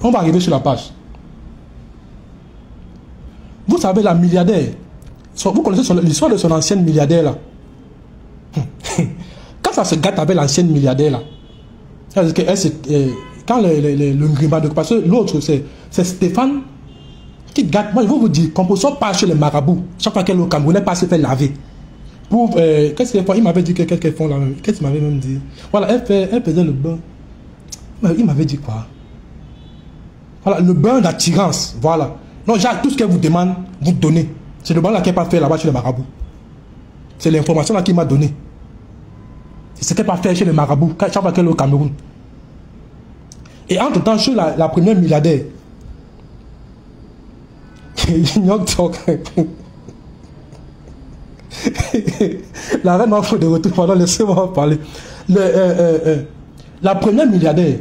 On va arriver sur la page. Vous savez, la milliardaire, vous connaissez l'histoire de son ancienne milliardaire là. Quand ça se gâte avec l'ancienne milliardaire là, quand le Ngrimba, parce que l'autre c'est Stéphane qui gâte. Moi je vais vous dire, composant pas chez les marabouts, chaque fois qu'elle est au Cameroun, elle passe se faire laver. Pour qu'est-ce qu'elle fait? Il m'avait dit que qu'est-ce qu'elle font là. Qu'est-ce qu'il m'avait même dit? Voilà, elle faisait le bain. Il m'avait dit quoi? Voilà, le bain d'attirance. Voilà. Non, genre, tout ce qu'elle vous demande, vous donnez. C'est le bain là qu'elle n'a pas fait là-bas chez les marabouts. C'est l'information là qu'il m'a donnée. C'est ce qu'elle n'a pas fait chez les marabouts, chaque fois qu'elle est au Cameroun. Et entre-temps, chez la première milliardaire, la reine m'a fait de retour pendant, laissez-moi parler. La première milliardaire,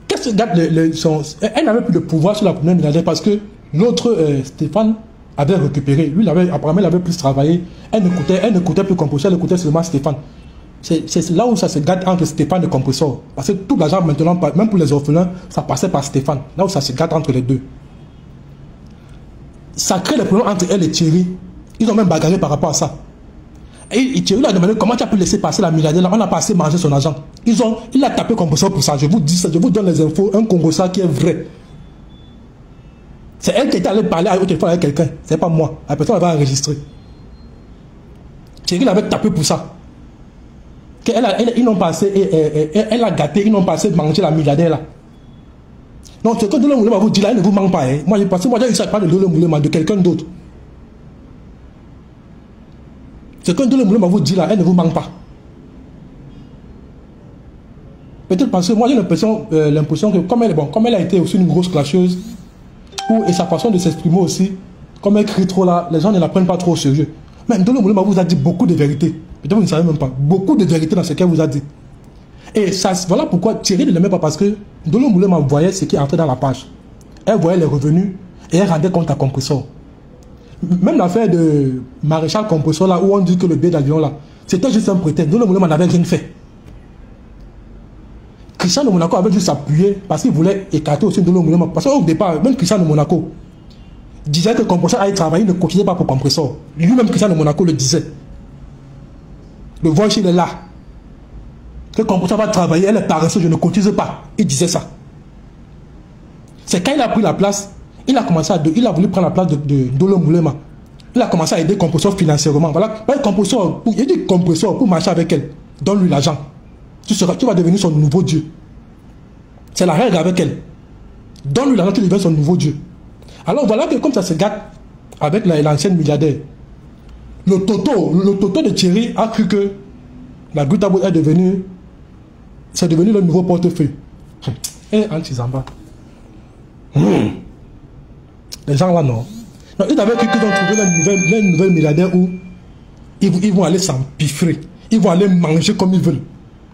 qu'est-ce que elle n'avait plus de pouvoir sur la première milliardaire parce que l'autre, Stéphane, avait récupéré. Lui, apparemment, il avait plus travaillé. Elle ne coûtait plus Compressor, elle coûtait seulement Stéphane. C'est là où ça se gâte entre Stéphane et Compressor. Parce que tout l'argent maintenant, même pour les orphelins, ça passait par Stéphane. Là où ça se gâte entre les deux. Ça crée des problèmes entre elle et Thierry. Ils ont même bagarré par rapport à ça. Et Thierry lui a demandé comment tu as pu laisser passer la milliardaire là. On n'a pas assez mangé son argent. Il a tapé Compressor pour ça. Je vous dis ça, je vous donne les infos. Un Congolais qui est vrai. C'est elle qui était allée parler au téléphone avec quelqu'un. C'est pas moi. La personne avait enregistré. Thierry l'avait tapé pour ça. Ils n'ont pas assez, elle a gâté, ils n'ont pas assez mangé la milliardaire là. Non, ce que Dolo Moulema vous dit là, il ne vous manque pas. Hein. Moi, j'ai pas de Dolo Moulema, de quelqu'un d'autre. Ce que Dolo Moulema vous dit là, elle ne vous manque pas. Peut-être parce que moi j'ai l'impression que comme elle a été aussi une grosse clasheuse, et sa façon de s'exprimer aussi, comme elle crie trop là, les gens ne la prennent pas trop au sérieux. Mais Dolo Moulema vous a dit beaucoup de vérités. Peut-être vous ne savez même pas. Beaucoup de vérités dans ce qu'elle vous a dit. Et ça, voilà pourquoi Thierry ne l'aimait pas, parce que Dolo Moulema voyait ce qui entrait dans la page. Elle voyait les revenus et elle rendait compte à Compressor. Même l'affaire de Maréchal Compressor là, où on dit que le billet d'avion là, c'était juste un prétexte. Dolo Moulema n'avait rien fait. Christian de Monaco avait juste s'appuyer parce qu'il voulait écarter aussi Dolo Moulema. Parce qu'au départ, même Christian de Monaco disait que Compressor allait travailler, ne cotisait pas pour Compressor. Lui-même, Christian de Monaco le disait. Le voice, il est là. Que Compressor va travailler, elle est paresseuse, je ne cotise pas. Il disait ça. C'est quand il a pris la place, il a voulu prendre la place de Dolo Moulema. Il a commencé à aider Compressor financièrement. Voilà. Il dit Compressor pour marcher avec elle. Donne-lui l'argent. Tu vas devenir son nouveau Dieu. C'est la règle avec elle. Donne-lui l'argent, tu deviens son nouveau Dieu. Alors voilà que comme ça se gâte avec l'ancienne milliardaire. Le Toto de Thierry a cru que la goutte à bout est devenue, c'est devenu le nouveau portefeuille. Et Anti-Zamba. Les gens là, non. Non, ils avaient cru qu'ils ont trouvé la nouvelle milliardaire où ils vont aller s'empiffrer. Ils vont aller manger comme ils veulent.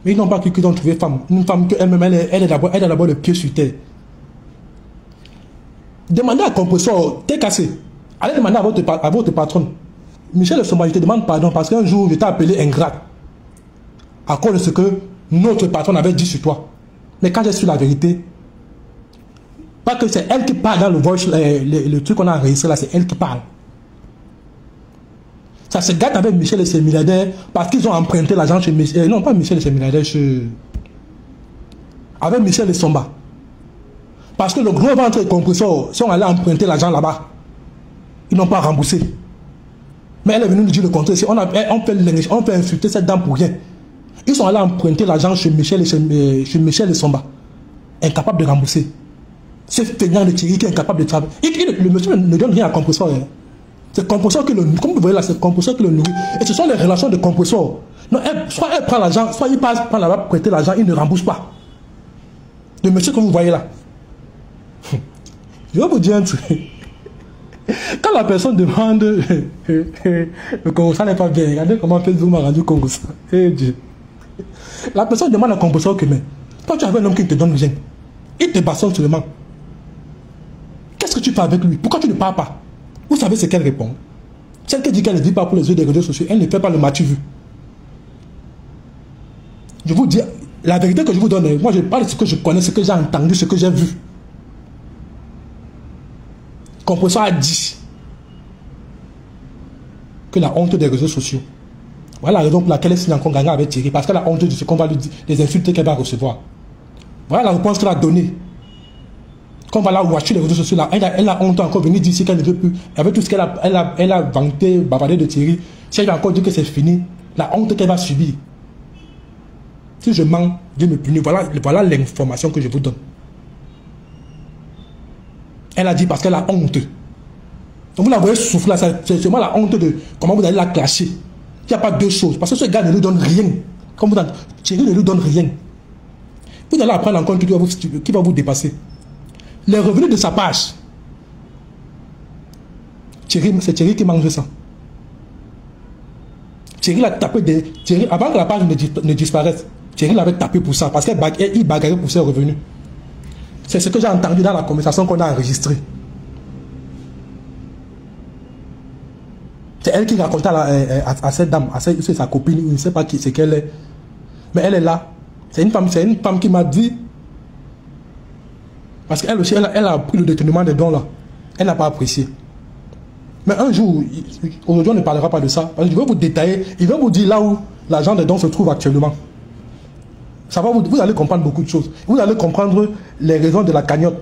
Mais ils n'ont pas cru qu'ils ont trouvé une femme qu'elle-même, elle est d'abord le pied sur terre. Demandez à Compressor, t'es cassé. Allez demander à votre patronne. Michel Somba, je te demande pardon parce qu'un jour, je t'ai appelé ingrat. À cause de ce que notre patron avait dit sur toi. Mais quand j'ai su la vérité, pas que c'est elle qui parle dans le voice, le truc qu'on a enregistré là, c'est elle qui parle. Ça se gâte avec Michel et ses milliardaires parce qu'ils ont emprunté l'argent chez Michel. Non, pas Michel et ses milliardaires, avec Michel et Somba. Parce que le gros ventre et Compressor sont allés emprunter l'argent là-bas. Ils n'ont pas remboursé. Mais elle est venue nous dire le contraire. On fait insulter cette dame pour rien. Ils sont allés emprunter l'argent chez Michel et Somba. Incapable de rembourser. Ce feignant de Thierry qui est incapable de travailler. Le monsieur ne donne rien à Compressor. Hein. C'est Compressor qui le nourrit. Comme vous voyez là, c'est Compressor qui le nourrit. Et ce sont les relations de Compressor. Non, soit elle prend l'argent, soit il passe prendre là-bas, prêter l'argent, il ne rembourse pas. Le monsieur que vous voyez là. Je vais vous dire un truc. Quand la personne demande le Congo, ça n'est pas bien. Regardez comment Facebook m'a rendu Congo. Eh Dieu. La personne demande à Compressor que mais toi tu avais un homme qui ne te donne rien. Il te bastonne seulement. Qu'est-ce que tu fais avec lui? Pourquoi tu ne parles pas? Vous savez ce qu'elle répond? Celle qui dit qu'elle ne vit pas pour les yeux des réseaux sociaux, elle ne fait pas le matu vu. Je vous dis, La vérité que je vous donne, moi je parle de ce que je connais, ce que j'ai entendu, ce que j'ai vu. Compressor a dit que la honte des réseaux sociaux. Voilà la raison pour laquelle elle signe encore gagnant avec Thierry. Parce qu'elle a honte de ce qu'on va lui dire, des insultes qu'elle va recevoir. Voilà la réponse qu'elle a donnée. Quand on va la watcher les réseaux sociaux, là, elle a honte encore venir dire ici qu'elle ne veut plus. Avec tout ce qu'elle a vanté, bavardé de Thierry, si elle va encore dire que c'est fini, la honte qu'elle va subir. Si je mens, Dieu me punit. Voilà l'information que je vous donne. Elle a dit parce qu'elle a honte. Donc vous la voyez souffler, c'est seulement la honte de comment vous allez la clasher. Il n'y a pas deux choses. Parce que ce gars ne lui donne rien. Comme vous dites, Thierry ne lui donne rien. Vous allez apprendre encore qui va vous dépasser. Les revenus de sa page. C'est Thierry qui mange ça. Thierry l'a tapé Thierry, avant que la page ne disparaisse, Thierry l'avait tapé pour ça. Parce qu'il bagarrait pour ses revenus. C'est ce que j'ai entendu dans la conversation qu'on a enregistrée. C'est elle qui racontait à cette dame, c'est sa copine, je ne sais pas qui c'est qu'elle est. Mais elle est là. C'est une femme qui m'a dit. Parce qu'elle aussi, elle a pris le détournement des dons là. Elle n'a pas apprécié. Mais un jour, aujourd'hui on ne parlera pas de ça. Parce que je vais vous détailler, il va vous dire là où l'argent des dons se trouve actuellement. Ça va vous allez comprendre beaucoup de choses. Vous allez comprendre les raisons de la cagnotte.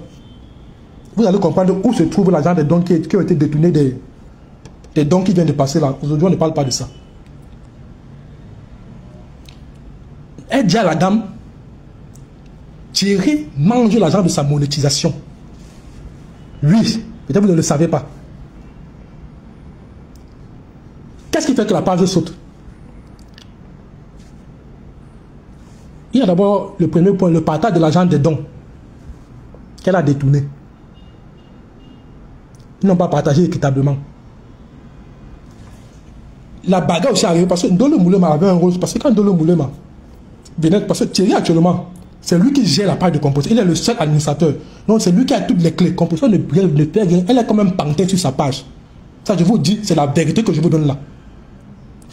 Vous allez comprendre où se trouve l'argent des dons qui ont été détournés des dons qui viennent de passer là. Aujourd'hui, on ne parle pas de ça. Elle dit à la dame, Thierry mange l'argent de sa monétisation. Oui, peut-être vous ne le savez pas. Qu'est-ce qui fait que la page saute? Il y a d'abord le premier point, le partage de l'argent des dons qu'elle a détourné. Ils n'ont pas partagé équitablement. La bagarre aussi arrive parce que Ndolo Moulema avait un rôle. Parce que quand Ndolo Moulema venait, parce que Thierry actuellement, c'est lui qui gère la page de Composteur. Il est le seul administrateur. Donc c'est lui qui a toutes les clés. Composteur ne perd rien. Elle est quand même pantin sur sa page. Ça, je vous dis, c'est la vérité que je vous donne là.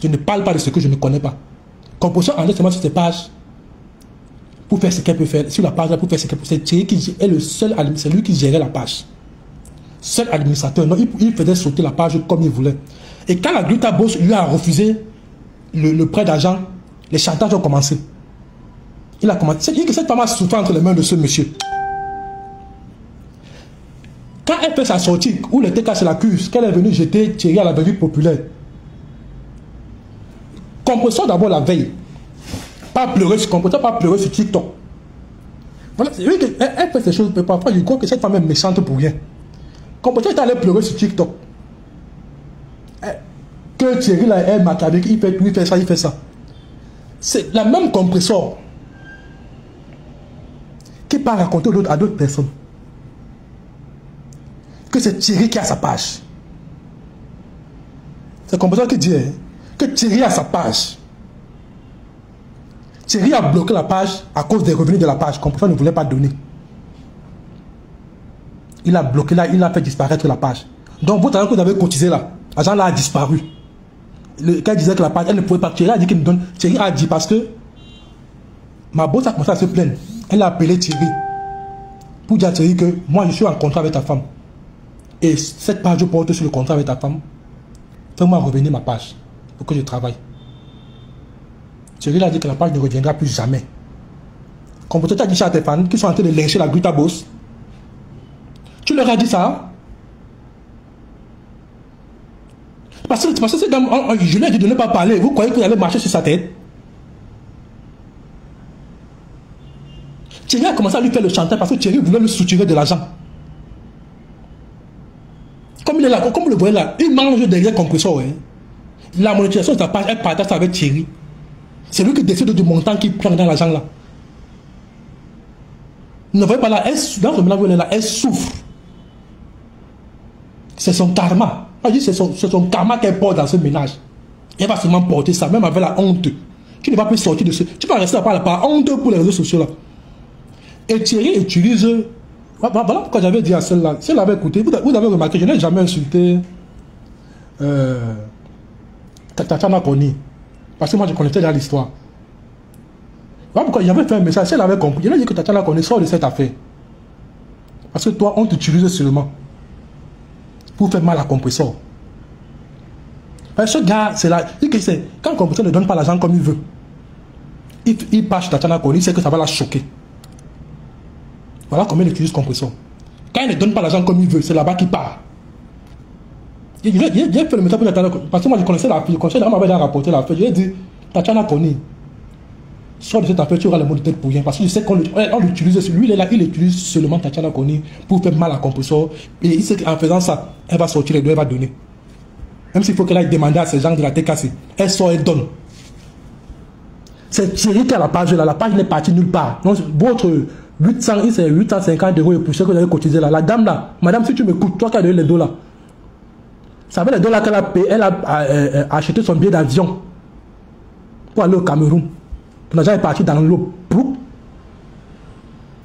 Je ne parle pas de ce que je ne connais pas. Composteur en est seulement sur ses pages pour faire ce qu'elle peut faire. Sur la page là, pour faire ce qu'elle peut faire. C'est Thierry qui est le seul, c'est lui qui gérait la page. Seul administrateur. Non, il faisait sauter la page comme il voulait. Et quand la Gluta Boss lui a refusé le prêt d'argent, les chantages ont commencé. Il a commencé. C'est-à-dire que cette femme a souffert entre les mains de ce monsieur. Quand elle fait sa sortie, où le TK se l'accuse, qu'elle est venue jeter Thierry à la vérité populaire, Compressor d'abord la veille. Pas pleurer sur Compressor, pas pleurer sur TikTok. Voilà, c'est vrai qu'elle fait ces choses, mais parfois je crois que cette femme est méchante pour rien. Compressor est allé pleurer sur TikTok. Que Thierry là est macabrique, il fait tout, il fait ça, il fait ça. C'est la même Compressor qui part raconter à d'autres personnes que c'est Thierry qui a sa page. C'est Compressor qui dit que Thierry a sa page. Thierry a bloqué la page à cause des revenus de la page. Compressor ne voulait pas donner. Il a bloqué là, il a fait disparaître la page. Donc vous avez cotisé là, l'argent là a disparu. Quand il disait que la page, elle ne pouvait pas. Thierry a dit qu'il me donne. Thierry a dit parce que ma boss a commencé à se plaindre. Elle a appelé Thierry pour dire à Thierry que moi je suis en contrat avec ta femme. Et cette page je porte sur le contrat avec ta femme. Fais-moi revenir ma page pour que je travaille. Thierry a dit que la page ne reviendra plus jamais. Comme tu as dit ça à tes fans qui sont en train de lyncher la Gluta Boss, tu leur as dit ça. Parce que cette dame, je lui ai dit de ne pas parler. Vous croyez qu'il allait marcher sur sa tête? Thierry a commencé à lui faire le chantage parce que Thierry voulait lui soutirer de l'argent. Comme il est là, comme vous le voyez là, il mange derrière Compressor. Hein. La monétisation de sa page, elle partage avec Thierry. C'est lui qui décide du montant qu'il prend dans l'argent là. Ne voyez pas là, dans ce ménage là, elle souffre. C'est son karma. C'est son karma qu'elle porte dans ce ménage. Elle va seulement porter ça, même avec la honte. Tu ne vas plus sortir de ce. Tu vas rester par la honte pour les réseaux sociaux là. Et Thierry utilise. Voilà pourquoi j'avais dit à celle-là. Si elle avait écouté, vous avez remarqué, je n'ai jamais insulté Tatiana Koni. Parce que moi je connaissais déjà l'histoire. Voilà pourquoi j'avais fait un message, si elle avait compris, je lui ai dit que Tatiana Koné sort de cette affaire. Parce que toi, on t'utilise seulement pour faire mal à compresseur. Ce gars, c'est là, quand un compresseur ne donne pas l'argent comme il veut, il part chez Tatiana Koné, il sait que ça va la choquer. Voilà comment il utilise compresseur. Quand il ne donne pas l'argent comme il veut, c'est là-bas qu'il part. Il a fait le message pour Tatiana Koné. Parce que moi, je connaissais la fille, elle m'avait déjà rapporté la fille. Je lui ai dit, Tatiana Koné, sors de cette affaire, tu auras le mot de tête pour rien. Parce que je sais qu'on l'utilise, lui, il est là, il utilise seulement Tatiana Koné pour faire mal à compresseur. Et il sait qu'en faisant ça, elle va sortir les deux, elle va donner. Même s'il faut qu'elle aille demander à ces gens de la TKC. Elle sort, elle donne. C'est Thierry qui a la page là. La page n'est partie nulle part. Donc, votre 800, c'est 850 € et pour ce que vous avez cotisé là. La dame là, madame, si tu me coûtes, toi qui as donné les $, ça veut les $ qu'elle a payé, elle a acheté son billet d'avion pour aller au Cameroun. L'argent est parti dans l'eau.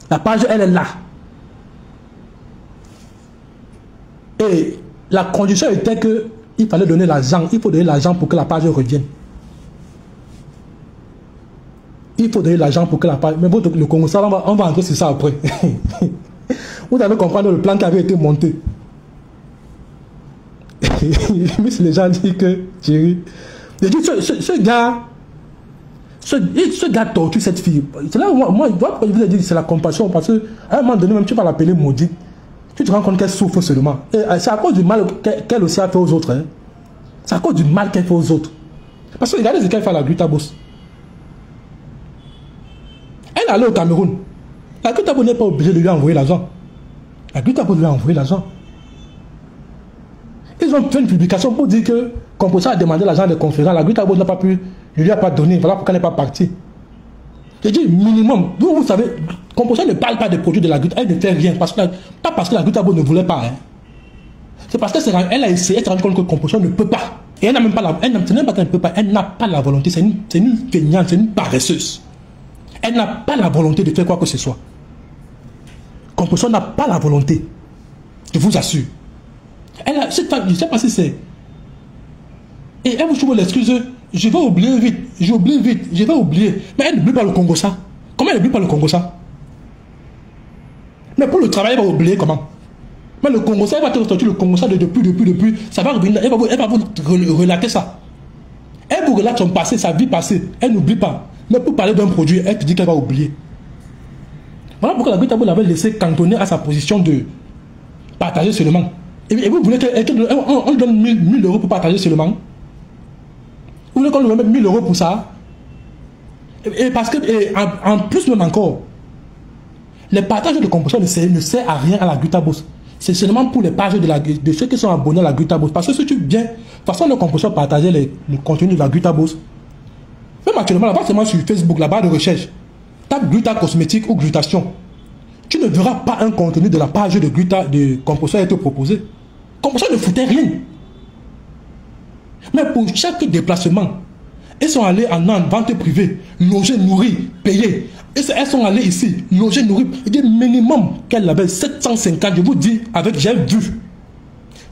La page, elle est là. Et la condition était que il fallait donner l'argent. Il faut donner l'argent pour que la page revienne. Il faut donner l'argent pour que la page... Mais bon, le Congo, ça, on va entrer sur ça après. Vous allez comprendre le plan qui avait été monté. Mais les gens disent que Thierry... Je dis, ce gars... Ce gars torture cette fille. C'est là où moi je vous ai dit c'est la compassion. Parce qu'à un moment donné, même tu vas l'appeler maudite. Tu te rends compte qu'elle souffre seulement. Et c'est à cause du mal qu'elle aussi a fait aux autres. Hein. C'est à cause du mal qu'elle fait aux autres. Parce que regardez ce qu'elle fait à la Gutabos. Elle est allée au Cameroun. La Gutabos n'est pas obligée de lui envoyer l'argent. La Gutabos lui a envoyé l'argent. Ils ont fait une publication pour dire que Composa a demandé l'argent des conférents. La Gutabos n'a pas pu, ne lui a pas donné. Voilà pourquoi elle n'est pas partie. J'ai dit minimum. Vous savez, Composa ne parle pas des produits de la Gutabos. Elle ne fait rien. Pas parce que la Gutabos ne voulait pas. Hein. C'est parce qu'elle a essayé, elle s'est rendue compte que Composa ne peut pas. Et elle n'a même pas la, elle ne peut pas. Elle n'a pas la volonté. C'est une feignante, c'est une paresseuse. Elle n'a pas la volonté de faire quoi que ce soit. Composa n'a pas la volonté. Je vous assure. Elle a, cette femme, je ne sais pas si c'est. Et elle vous trouve l'excuse, je vais oublier vite, j'oublie vite, je vais oublier. Mais elle n'oublie pas le Congo ça. Comment elle n'oublie pas le Congo ça? Mais pour le travail, elle va oublier comment? Mais le Congo ça, elle va te ressortir le Congo ça depuis. Ça va revenir, elle va vous relater ça. Elle vous relate son passé, sa vie passée. Elle n'oublie pas. Mais pour parler d'un produit, elle te dit qu'elle va oublier. Voilà pourquoi la Gutabos l'avait laissé cantonner à sa position de partager seulement. Et vous voulez qu'on lui donne 1000 € pour partager seulement? Vous voulez qu'on lui mette 1000 € pour ça? Et parce que, en plus même encore, les partages de composition ne sert à rien à la Gutabos. C'est seulement pour les pages de ceux qui sont abonnés à la Gutabos. Parce que si tu viens, de toute façon, le composition partager le contenu de la Gutabos. Même actuellement, là-bas, seulement sur Facebook, la barre de recherche, tape Gluta cosmétique ou glutation. Tu ne verras pas un contenu de la page de Gluta de composition être proposé. Composition ne foutait rien. Mais pour chaque déplacement, elles sont allées en vente privée, loger, nourrir, payer. Et elles sont allées ici, loger, nourrir. Il dit minimum qu'elle avait 750, je vous dis, avec j'ai vu.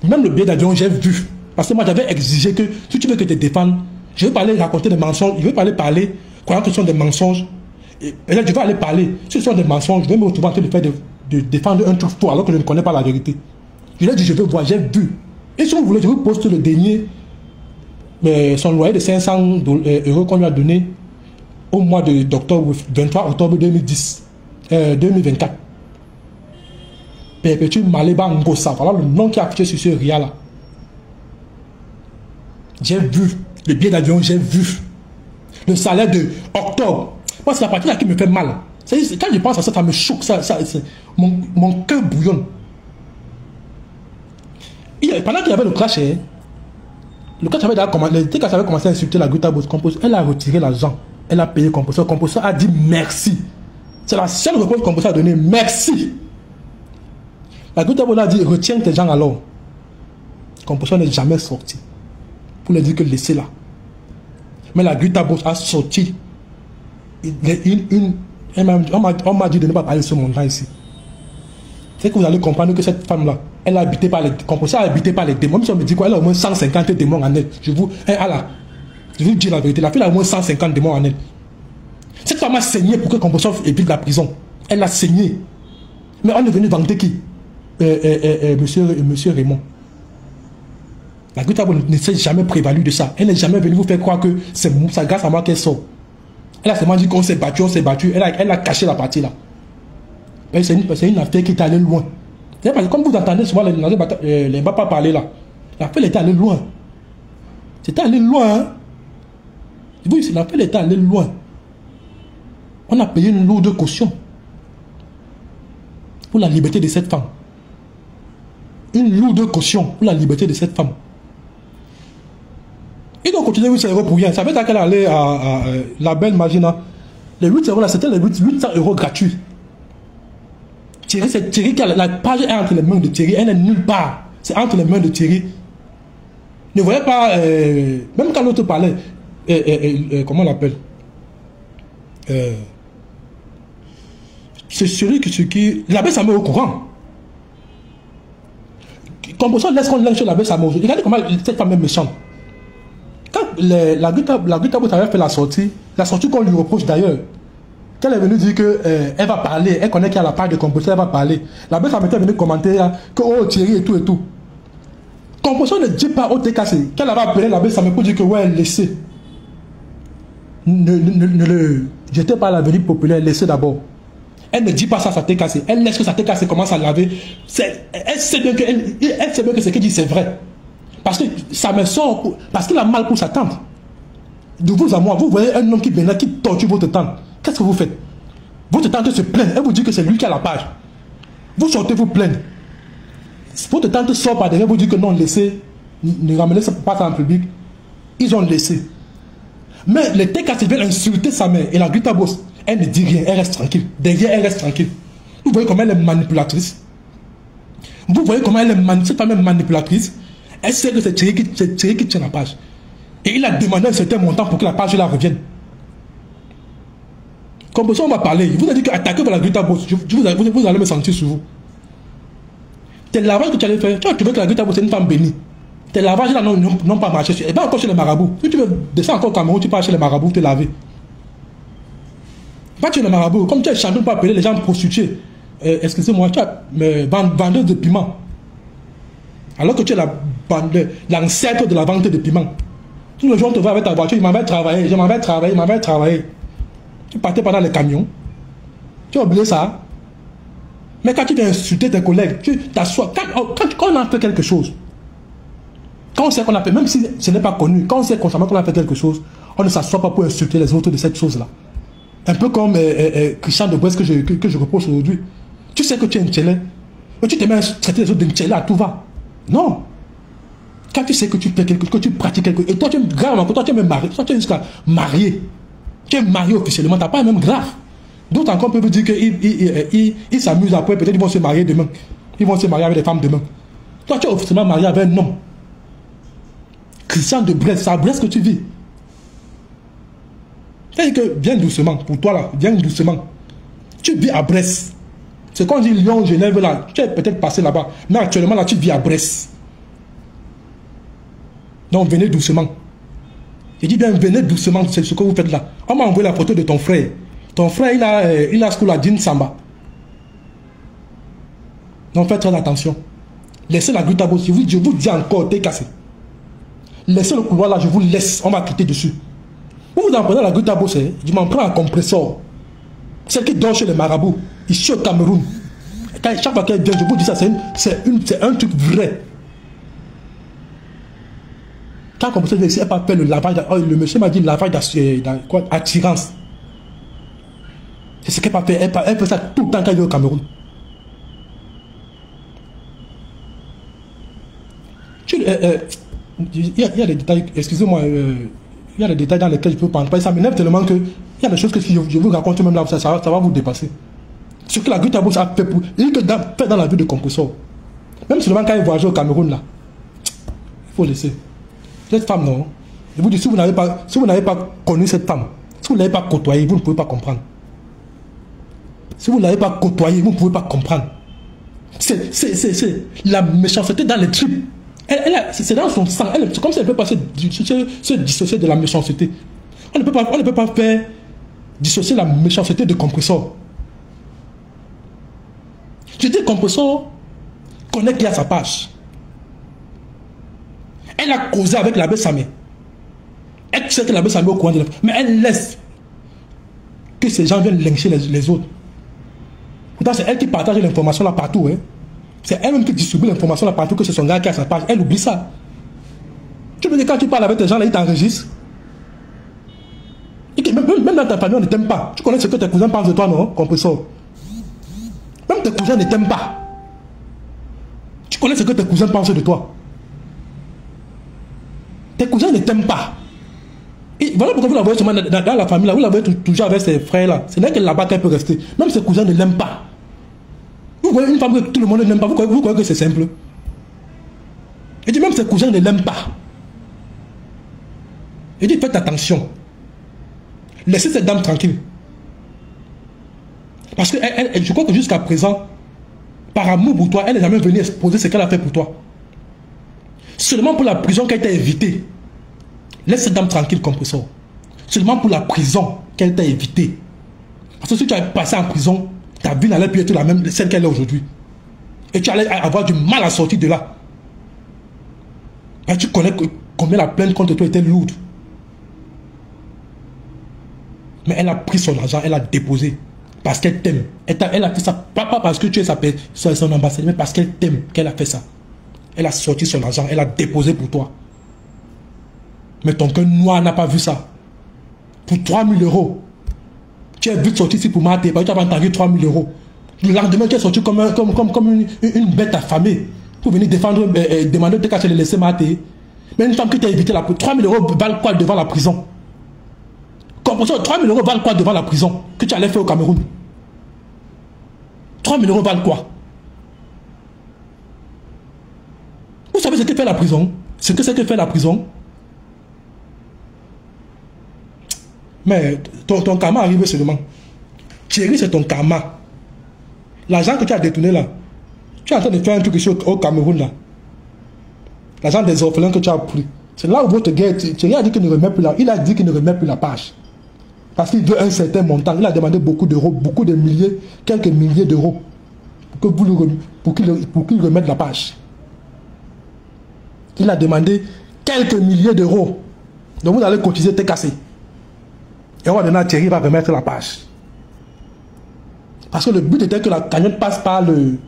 Même le billet d'avion, j'ai vu. Parce que moi, j'avais exigé que si tu veux que tu te défendes, je vais pas aller raconter des mensonges, je vais pas aller parler, croyant que ce sont des mensonges. Et là, je vais aller parler. Si ce sont des mensonges, je vais me retrouver en train de faire de défendre un truc faux alors que je ne connais pas la vérité. Je lui ai dit, je vais voir, j'ai vu. Et si vous voulez, je vous poste le dernier, son loyer de 500 € qu'on lui a donné au mois d'octobre, 23 octobre 2024. Perpétue Maleba Ngosa. Voilà le nom qui est affiché sur ce RIA là. J'ai vu. Le billet d'avion, j'ai vu. Le salaire de octobre. Moi, c'est la partie là qui me fait mal. Quand je pense à ça, ça me choque. Mon cœur bouillonne. Pendant qu'il y avait le crash, le crash avait commencé à insulter la Gutabos. Elle a retiré l'argent. Elle a payé Composa. Composa a dit merci. C'est la seule réponse que Composa a donnée. Merci. La Gutabos a dit retiens tes gens alors. Composa n'est jamais sorti. Pour leur dire que laissez-la. Mais la Gutabos a sorti. On m'a dit de ne pas parler de ce montant ici. C'est que vous allez comprendre que cette femme-là, elle a habité par les Composa, a habité par les démons. Même si on me dit quoi, elle a au moins 150 démons en elle. Je vous dis la vérité, la fille a au moins 150 démons en elle. Cette femme a saigné pour que Komposov évite la prison. Elle a saigné. Mais on est venu vanter qui? Monsieur Raymond. La Gutabo ne s'est jamais prévalue de ça. Elle n'est jamais venue vous faire croire que c'est grâce à moi qu'elle sort. Elle a seulement dit qu'on s'est battu, on s'est battu. Elle a caché la partie là. C'est une affaire qui est allée loin. Comme vous entendez souvent les Mbapa parler là, l'affaire était allée loin. C'était allé loin. Hein? Oui, l'affaire était allée loin. On a payé une lourde caution pour la liberté de cette femme. Une lourde caution pour la liberté de cette femme. Ils ont continué 800 € pour rien. Ça veut dire qu'elle allait à la belle Magina. Les 8 € là, c'était les 800 € gratuits. Thierry, c'est Thierry qui a la page est entre les mains de Thierry. Elle n'est nulle part. C'est entre les mains de Thierry. Ne voyez pas, même quand l'autre parlait, comment on l'appelle? C'est celui qui. L'abbé Samo est au courant. Comme ça, laisse qu'on lâche sur l'abbé Samo. Regardez comment cette femme est méchante. Quand la Gutabo avait fait la sortie qu'on lui reproche d'ailleurs, qu'elle est venue dire qu'elle va parler, elle connaît qu'il y a la part de Composition, elle va parler. L'abbé Samo était venu commenter que oh Thierry et tout et tout. Composition ne dit pas au TKC qu'elle va appeler l'abbé Samo pour dire que ouais, laissez. Ne le jetez pas à l'avenir populaire, laissez d'abord. Elle ne dit pas ça à sa TKC. Elle laisse que sa TKC commence à laver. Elle sait bien que ce qu'elle dit c'est vrai. Parce que ça me sort. Parce qu'il a mal pour sa tante. De vous à moi, vous voyez un homme qui vient là, qui torture votre tante. Qu'est-ce que vous faites? Votre tante se plaint. Elle vous dit que c'est lui qui a la page. Vous sortez vous plaindre. Votre tante sort par derrière, vous dit que non, laissez. Ne ramenez pas ça en public. Ils ont laissé. Mais les TKC viennent insulter sa mère. Et la Gutabo, elle ne dit rien, elle reste tranquille. Derrière, elle reste tranquille. Vous voyez comment elle est manipulatrice. Vous voyez comment elle est cette femme est manipulatrice. Elle sait que c'est Thierry qui tient la page. Et il a demandé un certain montant pour que la page là revienne. Comme ça, on va parler. Il vous a dit qu'attaquer par la Gutabo, vous allez me sentir sur vous. Tes lavages que tu allais faire, tu vois que la Gutabo c'est une femme bénie. Tes lavages là n'ont pas marché. Et bien encore chez les marabouts. Si tu veux descendre encore au Cameroun, tu pars chez les marabouts, te laver. Pas chez les marabouts. Comme tu es champion pour appeler les gens prostitués. Excusez-moi, tu es vendeuse de piment. Alors que tu es l'ancêtre de la vente de piment. Tous les jours, on te voit avec ta voiture, je m'en vais travailler. Tu partais pendant les camions. Tu as oublié ça. Mais quand tu viens insulter tes collègues, tu t'assois. Quand on a fait quelque chose, quand on sait qu'on a fait, même si ce n'est pas connu, quand on sait consciemment qu'on a fait quelque chose, on ne s'assoit pas pour insulter les autres de cette chose-là. Un peu comme Christian de Brest que je reproche aujourd'hui. Tu sais que tu es un tchélé. Et tu te mets à traiter les autres d'un tchélé à tout va. Non. Quand tu sais que tu fais quelque chose, que tu pratiques quelque chose, et toi tu es grave, toi tu es même marié, toi tu es jusqu'à marié. Tu es marié officiellement, tu n'as pas même grave. D'autres encore peuvent dire qu'ils s'amusent après, peut-être ils vont se marier demain. Ils vont se marier avec des femmes demain. Toi tu es officiellement marié avec un homme. Christian de Brest, c'est à Brest que tu vis. C'est-à-dire que viens doucement, pour toi là, viens doucement. Tu vis à Brest. C'est quand on dit Lyon, Genève là, tu es peut-être passé là-bas. Mais actuellement là, tu vis à Brest. Donc venez doucement. Je dis bien venez doucement, c'est ce que vous faites là. On m'a envoyé la photo de ton frère. Ton frère, il a ce qu'on a dit Samba. Donc faites très attention. Laissez la Gutabo, je vous dis encore, t'es cassé. Laissez le couloir là, je vous laisse, on va quitter dessus. Vous vous en prenez la Gutabo, je m'en prends un compresseur. Celle qui dort chez les marabouts, ici au Cameroun. Chaque fois qu'elle vient, je vous dis ça, c'est un truc vrai. Quand comme ça, elle n'a pas fait le lavage, le monsieur m'a dit le lavage d'attirance. C'est ce qu'elle n'a pas fait. Elle fait ça tout le temps quand elle vient au Cameroun. Il y a des détails, excusez-moi, il y a des détails dans lesquels je peux prendre. Ça m'énerve tellement que il y a des choses que si je vous raconte même là, ça va vous dépasser. Ce que la Gutabo a fait pour. Il dit que fait dans la vie de Composor. Même seulement quand il voyage au Cameroun là, il faut laisser. Cette femme, non. Je vous dis, si vous n'avez pas connu cette femme, si vous ne l'avez pas côtoyée, vous ne pouvez pas comprendre. Si vous ne l'avez pas côtoyée, vous ne pouvez pas comprendre. C'est la méchanceté dans les tripes. C'est dans son sang. C'est comme si elle ne peut pas se dissocier de la méchanceté. On ne peut pas faire Dissocier la méchanceté de compresseur. Je dis compresseur connaît qui a sa page. Elle a causé avec l'abbé Samé. Elle sait que l'abbé Samé est au courant de mais elle laisse que ces gens viennent lyncher les autres. Pourtant, c'est elle qui partage l'information là partout. Hein. C'est elle-même qui distribue l'information là partout que c'est son gars qui a sa page. Elle oublie ça. Tu veux dire quand tu parles avec tes gens là, ils t'enregistrent. Même dans ta famille, on ne t'aime pas. Tu connais ce que tes cousins pensent de toi, non? Compresseur. Même tes cousins ne t'aiment pas. Tu connais ce que tes cousins pensent de toi. Tes cousins ne t'aiment pas. Et voilà pourquoi vous la voyez seulement dans la famille là, vous la voyez toujours avec ses frères là. Ce n'est que là-bas qu'elle peut rester. Même ses cousins ne l'aiment pas. Vous voyez une femme que tout le monde n'aime pas, vous croyez que c'est simple. Et dit même ses cousins ne l'aiment pas. Et dit faites attention. Laissez cette dame tranquille. Parce que je crois que jusqu'à présent, par amour pour toi, elle n'est jamais venue exposer ce qu'elle a fait pour toi. Seulement pour la prison qu'elle t'a évitée. Laisse cette dame tranquille, compresseur. Seulement pour la prison qu'elle t'a évitée. Parce que si tu avais passé en prison, ta vie n'allait plus être la même, celle qu'elle est aujourd'hui. Et tu allais avoir du mal à sortir de là. Et tu connais combien la plainte contre toi était lourde. Mais elle a pris son argent, elle a déposé. Parce qu'elle t'aime. Elle a fait ça, pas parce que tu es son ambassadeur, mais parce qu'elle t'aime qu'elle a fait ça. Elle a sorti son argent, elle a déposé pour toi. Mais ton cœur noir n'a pas vu ça. Pour 3 000 €. Tu es vite sorti ici pour mater, parce que tu as entendu 3 000 €. Le lendemain, tu es sorti comme une bête affamée. Pour venir défendre, demander de te laisser mater. Mais une femme qui t'a évité la prison, 3 000 € valent quoi devant la prison? Comme ça, 3 000 € valent quoi devant la prison que tu allais faire au Cameroun? 3 000 € valent quoi? Vous savez ce que fait la prison? Ce que c'est que fait la prison? Mais ton karma arrive seulement. Thierry, c'est ton karma. L'argent que tu as détourné là, tu es en train de faire un truc ici au Cameroun là. L'argent des orphelins que tu as pris. C'est là où votre guerre, Thierry a dit qu'il ne remet plus la, il a dit qu'il ne remet plus la page. Parce qu'il veut un certain montant. Il a demandé beaucoup d'euros, beaucoup de milliers, quelques milliers d'euros pour qu'il remette la page. Il a demandé quelques milliers d'euros. Donc vous allez cotiser, t'es cassé. Et on va donner à Thierry, il va remettre la page. Parce que le but était que la cagnotte passe par le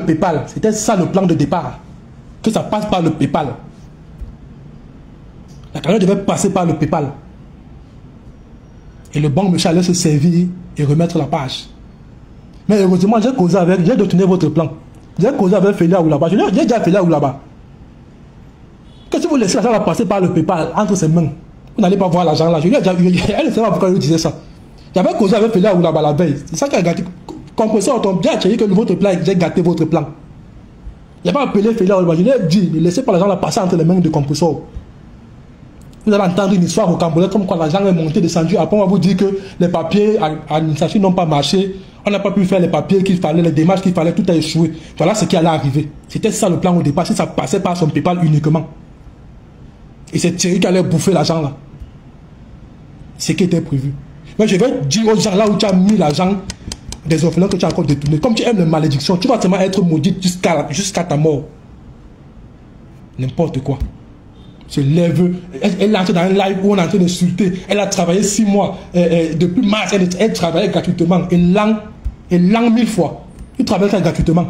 PayPal. C'était ça le plan de départ. Que ça passe par le PayPal. La cagnotte devait passer par le PayPal. Et le banque monsieur allait se servir et remettre la page. Mais heureusement, j'ai causé avec, j'ai détourné votre plan. J'ai causé avec Félia Oulaba. J'ai déjà Félia Oulaba. Que si vous laissez l'argent passer par le PayPal entre ses mains, vous n'allez pas voir l'argent là. Elle ne sait pas pourquoi je disais ça. J'avais causé avec Félia Oulaba la veille. C'est ça qui a gâté. Compresseur, on tombe bien Thierry que votre plan, j'ai gâté votre plan. Il n'y a pas appelé Félia Oulaba. Je lui ai dit, ne laissez pas l'argent là passer entre les mains de compresseur. Vous allez entendre une histoire au Cambodge comme quoi l'argent est monté, descendu. Après, on va vous dire que les papiers administratifs n'ont pas marché. On n'a pas pu faire les papiers qu'il fallait, les démarches qu'il fallait, tout a échoué. Voilà ce qui allait arriver. C'était ça le plan au départ, si ça passait par son PayPal uniquement. Et c'est Thierry qui allait bouffer l'argent là. Ce qui était prévu. Mais je vais dire aux gens là où tu as mis l'argent des orphelins que tu as encore détourné. Comme tu aimes les malédictions, tu vas seulement être maudit jusqu'à ta mort. N'importe quoi. Se lève, elle est entrée dans un live où on est en train d'insulter. Elle a travaillé 6 mois. Depuis mars, elle travaillait gratuitement. Elle langue 1000 fois. Tu travailles gratuitement.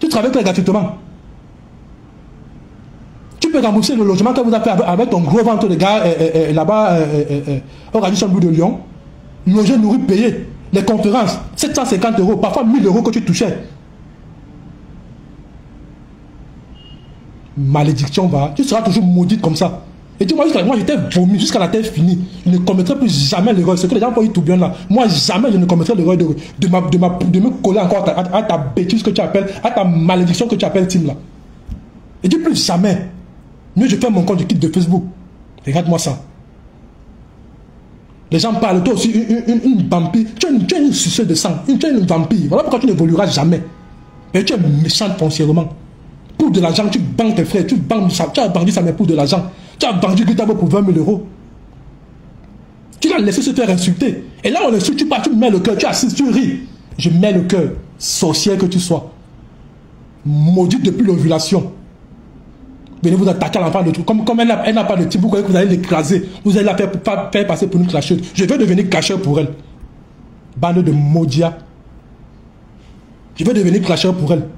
Tu travailles gratuitement. Tu peux rembourser le logement que vous avez fait avec ton gros ventre de gars là-bas au Radisson Blue de Lyon. Loger, nourrir, payer. Les conférences, 750 €, parfois 1000 € que tu touchais. Malédiction va, tu seras toujours maudite comme ça. Et dis-moi, moi j'étais vomi jusqu'à la tête finie. Je ne commettrai plus jamais l'erreur. Ce que les gens font tout bien là. Moi jamais je ne commettrai l'erreur de me coller encore à ta bêtise que tu appelles, à ta malédiction que tu appelles Tim là. Et dis plus jamais. Mieux je fais mon compte, je quitte de Facebook. Regarde-moi ça. Les gens parlent, toi aussi, une vampire. Tu es une suceuse de sang. Tu es une vampire. Voilà pourquoi tu n'évolueras jamais. Et tu es méchante foncièrement. Pour de l'argent, tu banques tes frères, tu as vendu sa mère pour de l'argent. Tu as vendu Gutabo pour 20 000 €. Tu l'as laissé se faire insulter. Et là, on insulte, tu pars, tu mets le cœur, tu assises, tu ris. Je mets le cœur. Sorcière que tu sois. Maudite depuis l'ovulation. Venez vous attaquer à l'enfant de tout. Comme elle n'a pas de type, vous croyez que vous allez l'écraser. Vous allez la faire passer pour une clasheuse. Je vais devenir cacheur pour elle. Bande de maudias. Je vais devenir clasheur pour elle.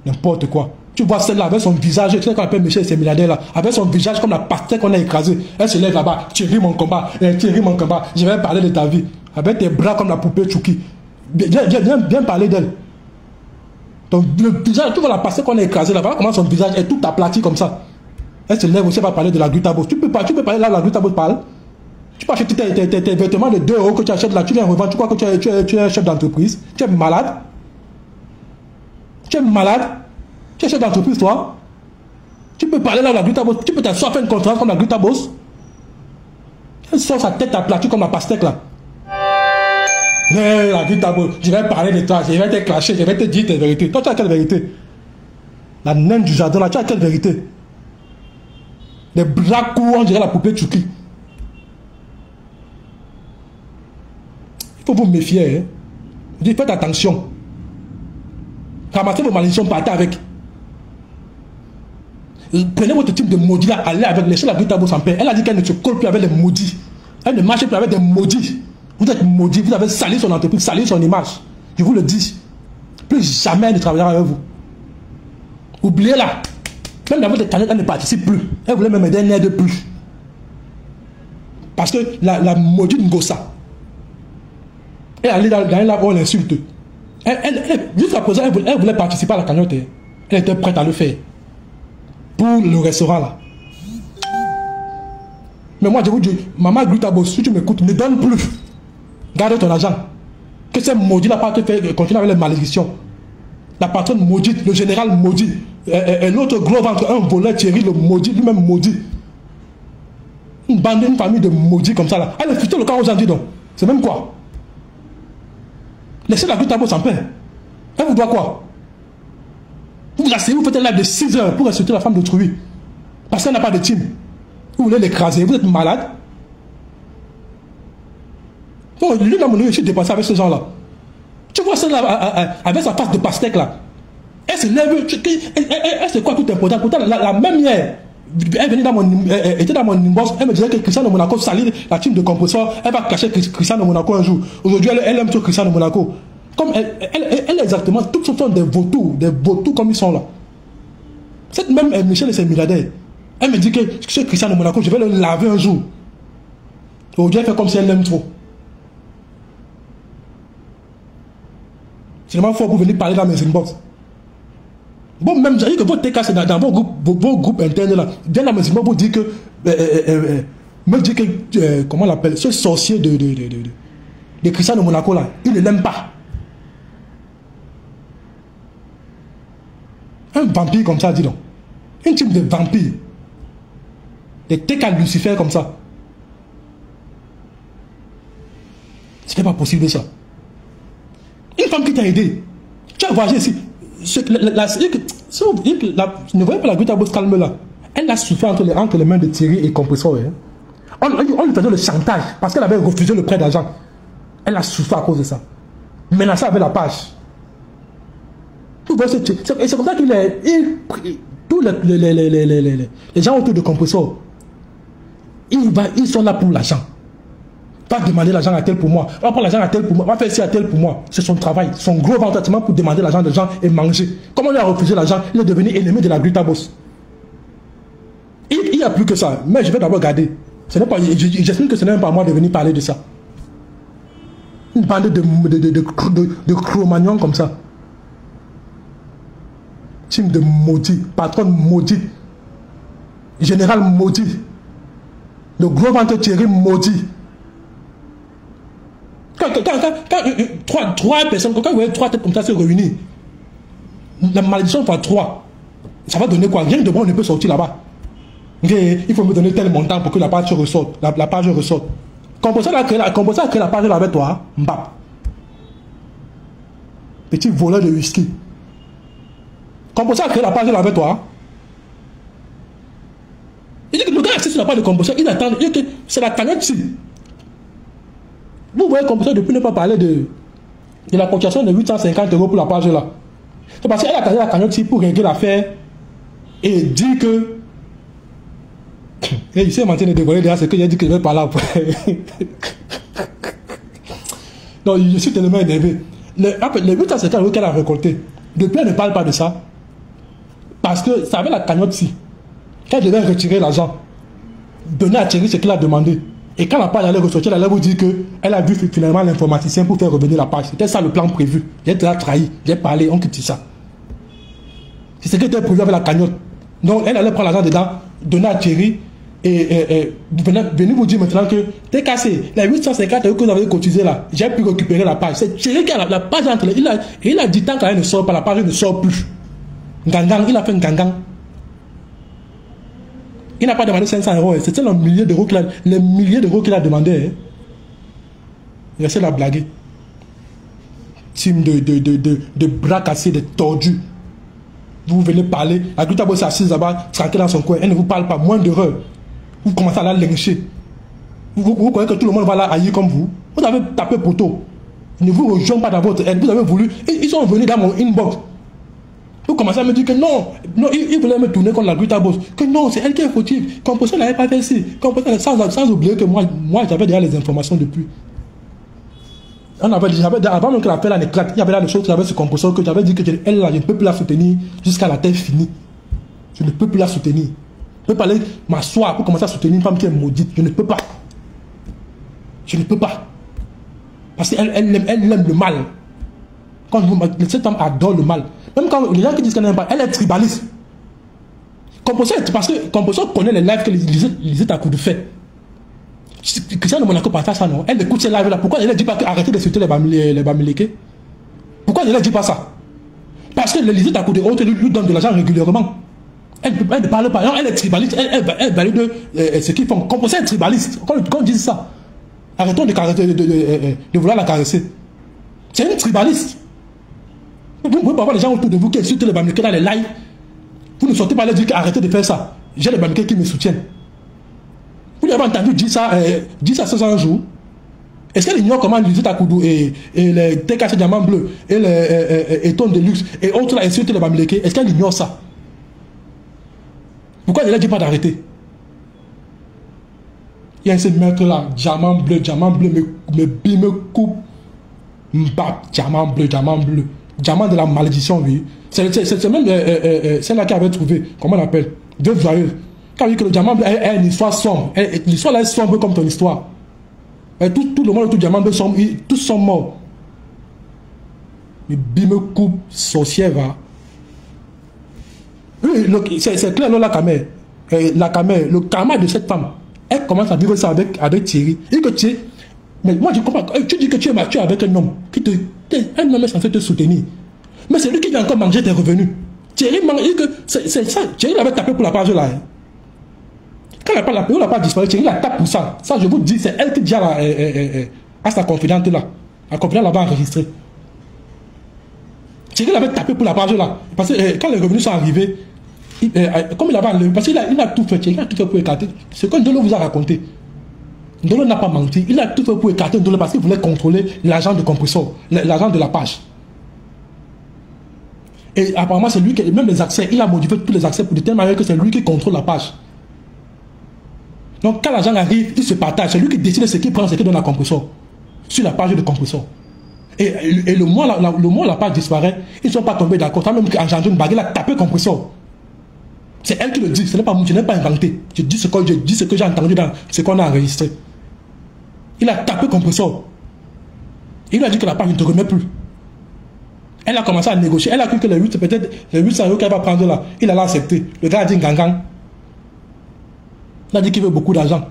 N'importe quoi. Tu vois celle-là avec son visage, tu sais qu'on appelle Michel, ces milliardaires là, avec son visage comme la pastèque qu'on a écrasée. Elle se lève là-bas. Thierry mon combat. Thierry mon combat. Je vais parler de ta vie. Avec tes bras comme la poupée Chouki. Viens parler d'elle. Donc le visage, tu vois la pastèque qu'on a écrasée là, voilà comment son visage est tout aplati comme ça. Elle se lève aussi, elle va parler de la glutabose. Tu peux parler là, la glutabose parle. Tu peux acheter tes vêtements de 2 € que tu achètes là, tu les revends, tu crois que tu es chef d'entreprise. Tu es malade. Tu es malade. Tu es chef d'entreprise, toi. Tu peux parler là, la glutabose. Tu peux t'asseoir faire une conférence comme la glutabose. Elle sort sa tête aplatie comme la pastèque là. La glutabose, je vais parler de toi, je vais te clasher, je vais te dire tes vérités. Toi, tu as quelle vérité? La naine du jardin là, tu as quelle vérité? Les bras courts, on dirait la poupée Chouki. Il faut vous méfier. Hein. Je dis, faites attention. Ramassez vos malédictions, partez avec. Prenez votre type de maudit là, allez avec, laissez la glutabose en paix. Elle a dit qu'elle ne se colle plus avec les maudits. Elle ne marche plus avec des maudits. Vous êtes maudits, vous avez sali son entreprise, sali son image. Je vous le dis. Plus jamais elle ne travaillera avec vous. Oubliez-la. Même dans votre carnet, elle ne participe plus. Elle voulait même aider, elle n'aide plus. Parce que la maudite Ngossa, elle allait dans là où on l'insulte. Jusqu'à présent, elle voulait participer à la cagnotte. Elle était prête à le faire. Pour le restaurant là. Mais moi, je vous dis, maman Glutabos, si tu m'écoutes, ne donne plus. Garde ton argent. Que ces maudits là pas te fait continuer avec les malédictions. La patronne maudite, le général maudit, et l'autre gros ventre, un voleur Thierry, le maudit, lui-même maudit. Une bande, une famille de maudits comme ça là. Elle est le camp aux gens dit donc. C'est même quoi? Laissez la Glutabos en paix. Elle vous doit quoi? Vous vous asseyez, vous faites un live de 6 heures pour insulter la femme d'autrui. Parce qu'elle n'a pas de team. Vous voulez l'écraser, vous êtes malade. Bon, lui, là, mon je suis dépassé avec ces gens-là. Tu vois celle-là, avec sa face de pastèque, là. Elle se lève, elle se croit tout important. Pourtant, la même hier, elle venait dans était dans mon inbox, elle me disait que Cristiano Monaco salit la team de compresseur, elle va cacher Cristiano Monaco un jour. Aujourd'hui, elle aime trop Cristiano Monaco. Comme elle exactement, toutes sont des vautours comme ils sont là. Cette même Michel et ses milliardaires, elle me dit que ce Cristiano Monaco, je vais le laver un jour. Aujourd'hui, elle fait comme si elle l'aime trop. C'est vraiment fort pour venir parler dans mes inbox. Bon, même, j'ai dit que votre TK, c'est dans vos groupes internes là. Viens dans mes inbox pour dire que. Me dire que. Comment on l'appelle? Ce sorcier de Cristiano Monaco là, il ne l'aime pas. Un vampire comme ça, dis donc. Un type de vampire. Des TK Lucifer comme ça. Ce n'est pas possible ça. Une femme qui t'a aidé. Tu as voyagé ici. Ne voyez pas la Glutabose calme là. Elle a souffert entre les mains de Thierry et Compressor. Hein. On lui faisait le chantage parce qu'elle avait refusé le prêt d'argent. Elle a souffert à cause de ça. Menacée avec la page. Et c'est comme ça qu'il est. Tous les gens autour de Compressor, ils sont là pour l'argent. Va demander l'argent à tel pour moi. Va prendre l'argent à tel pour moi. Va faire ci à tel pour moi. C'est son travail. Son gros ventre pour demander l'argent des gens et manger. Comme on lui a refusé l'argent, il est devenu ennemi de la Glutabose. Il n'y a plus que ça. Mais je vais d'abord garder. J'estime que ce n'est même pas à moi de venir parler de ça. Une bande de Cro-Magnons comme ça. Team de maudits. Patronne maudit. Général maudit. Le gros ventre Thierry maudit. Quand trois personnes, quand vous voyez 3 têtes comme ça se réunir, la malédiction fois 3, ça va donner quoi? Rien de bon ne peut sortir là-bas. Il faut me donner tel montant pour que la page ressorte. La page ressorte. Compressor a créé la page là avec toi, Mbap. Petit voleur de whisky. Compressor a créé la page là avec toi. Il dit que le gars est assis sur la page de Compressor, il attend, c'est la cagnotte ici. vous voyez compresseur depuis ne pas parler de la cotisation de 850 € pour la page là. C'est parce qu'elle a casé la cagnotte pour régler l'affaire et dire que. Et ici, maintenant, de dévoiler derrière ce que j'ai dit que je vais parler après. Non, je suis tellement énervé. Les 850 € qu'elle a récolté, depuis elle ne parle pas de ça. Parce que ça avait la cagnotte-ci. Qu'elle devait retirer l'argent, donner à Thierry ce qu'il a demandé. Et quand la page allait ressortir, elle allait vous dire qu'elle a vu finalement l'informaticien pour faire revenir la page. C'était ça le plan prévu. J'ai déjà trahi, j'ai parlé, on quitte ça. C'est ce qui était prévu avec la cagnotte. Donc elle allait prendre l'argent dedans, donner à Thierry et venez vous dire maintenant que t'es cassé. Les 850 € que vous avez cotisé là, j'ai pu récupérer la page. C'est Thierry qui a la page entre les. Il a dit tant qu'elle ne sort pas, la page ne sort plus. Gangang, il a fait un gangang. Il n'a pas demandé 500 €. C'était les milliers d'euros qu'il a demandé. Hein. Il essaie de la blaguer. Team de bras cassés, de tordus. Vous venez parler. La Gluta Boss est assise là-bas, tranquille dans son coin. Elle ne vous parle pas. Moins d'heureux. Vous commencez à la lyncher. Vous croyez que tout le monde va la haïr comme vous. Vous avez tapé poteau. Ne vous rejoignez pas dans votre aide. Vous avez voulu. Ils sont venus dans mon inbox. Vous commencez à me dire que non, il voulait me tourner contre la Gluta Boss. Que non, c'est elle qui est fautive. Composteur n'avait pas fait ici. Sans oublier que moi j'avais déjà les informations depuis. Avant même que l'appel éclate, il y avait là des choses qui avaient ce composteur que j'avais dit que elle là, je ne peux plus la soutenir jusqu'à la terre finie. Je ne peux plus la soutenir. Je peux pas aller m'asseoir pour commencer à soutenir une femme qui est maudite. Je ne peux pas. Je ne peux pas. Parce qu'elle aime le mal. Cette femme adore le mal. Même quand les gens qui disent qu'elle n'aime pas, elle est tribaliste. Parce que Composteur connaît les lives que Lisette à coup de fait. Christian de Monaco partage ça, non? Elle écoute ces lives là. Pourquoi elle ne dit pas arrêtez de soutenir les Bamileke? Pourquoi elle ne dit pas ça? Parce que Lisette à coup de honte lui donne de l'argent régulièrement. Elle ne parle pas. Non, elle est tribaliste. Elle valide ce qu'ils font. Composteur est tribaliste. Quand on dit ça, arrêtons de vouloir la caresser. C'est une tribaliste. Vous pouvez pas voir les gens autour de vous qui insultent les Bamileke dans les lives. Vous ne sortez pas les dire arrêtez de faire ça. J'ai les Bamileke qui me soutiennent. Vous n'avez pas entendu dire ça 500 jours. Est-ce qu'elle ignore comment Lisette Akoudou et les TKC Diamant Bleu et les Eton de Luxe et autres là insultent les Bamileke? Est-ce qu'elle ignore ça? Pourquoi elle ne dit pas d'arrêter? Il y a ce maître là, Diamant Bleu, me coupe, mbap, Diamant Bleu. Diamant de la malédiction, oui. C'est même celle-là qui avait trouvé, comment on appelle, Dieu joyeux. Quand on dit que le diamant est une histoire sombre, l'histoire là est sombre comme ton histoire. Tout le monde, tout diamant bleu, tous sont morts. Mais bime coupe, sorcière va. Oui, c'est clair, là, la camère, le karma de cette femme, elle commence à vivre ça avec Thierry. Et que Thierry, mais moi je comprends, tu dis que tu es mature avec un homme, un homme est censé te soutenir. Mais c'est lui qui vient encore manger tes revenus. Thierry, c'est ça, Thierry avait tapé pour la page là. Hein. Quand elle n'a pas disparu, Thierry la tape pour ça. Ça, je vous dis, c'est elle qui dit à sa confidente là. La confidente là-bas enregistrée. Thierry l'avait tapé pour la page là. Parce que quand les revenus sont arrivés, comme il avait enlevé, parce qu'il a tout fait, Thierry a tout fait pour écarter. Ce que Ndolo vous a raconté. Ndolo n'a pas menti. Il a tout fait pour écarter Ndolo parce qu'il voulait contrôler l'argent de compresseur, l'argent de la page. Et apparemment, c'est lui qui, même les accès, il a modifié tous les accès pour de telle manière que c'est lui qui contrôle la page. Donc, quand l'argent arrive, il se partage. C'est lui qui décide ce qu'il prend, ce qu'il donne à compresseur. Sur la page de compresseur. Et le mois où la page disparaît, ils ne sont pas tombés d'accord. Ça même engendré une bague, il a tapé compresseur. C'est elle qui le dit. Ce n'est pas moi, je n'ai pas inventé. Je dis ce que j'ai entendu dans ce qu'on a enregistré. Il a tapé compresseur. Il a dit que la page ne te remet plus. Elle a commencé à négocier. Elle a cru que les 800 € qu'elle va prendre là, il allait accepter. Le gars a dit gangang. Il a dit qu'il veut beaucoup d'argent.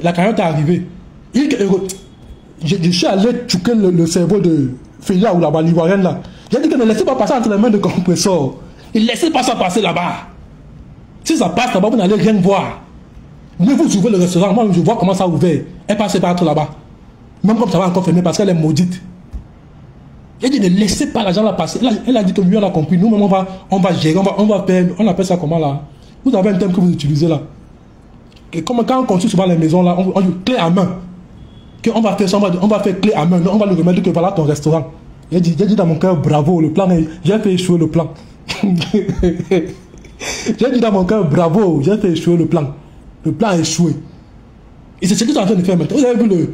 La cagnotte est arrivée. Je suis allé choquer le cerveau de Félia ou là-bas, l'Ivoirienne là. J'ai dit que ne laissez pas passer entre les mains de compresseur. Ne laissez pas ça passer là-bas. Si ça passe là-bas, vous n'allez rien voir. Mieux vous ouvrez le restaurant, moi je vois comment ça a ouvert. Elle passe par là-bas. Même comme ça va encore fermer parce qu'elle est maudite. J'ai dit ne laissez pas l'argent là passer. Elle a dit que lui on a compris. Nous-mêmes on va gérer, on va faire, on appelle ça comment là. Vous avez un terme que vous utilisez là. Et comme quand on construit souvent les maisons là, on joue clé à main. qu'on va faire ça, on va faire clé à main, on va lui remettre que voilà ton restaurant. J'ai dit dans mon cœur, bravo, le plan, j'ai fait échouer le plan. J'ai dit dans mon cœur, bravo, j'ai fait échouer le plan. Le plan a échoué. Et c'est ce qu'ils sont en train de faire maintenant. Vous avez vu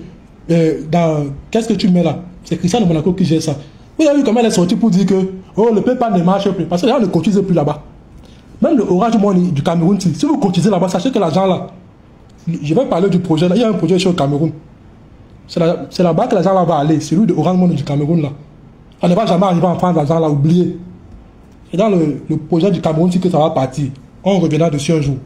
qu'est-ce que tu mets là? C'est Cristiano Monaco qui gère ça. Vous avez vu comment elle est sortie pour dire que oh, le PayPal ne marche plus. Parce que les gens ne cotisent plus là-bas. Même le Orange Money du Cameroun, si vous cotisez là-bas, sachez que l'argent là, je vais parler du projet là, il y a un projet ici au Cameroun. C'est là-bas que l'argent là va aller, celui de Orange Money du Cameroun là. On ne va jamais arriver à prendre l'argent là, oubliez. C'est dans le projet du Cameroun que ça va partir. On reviendra dessus un jour.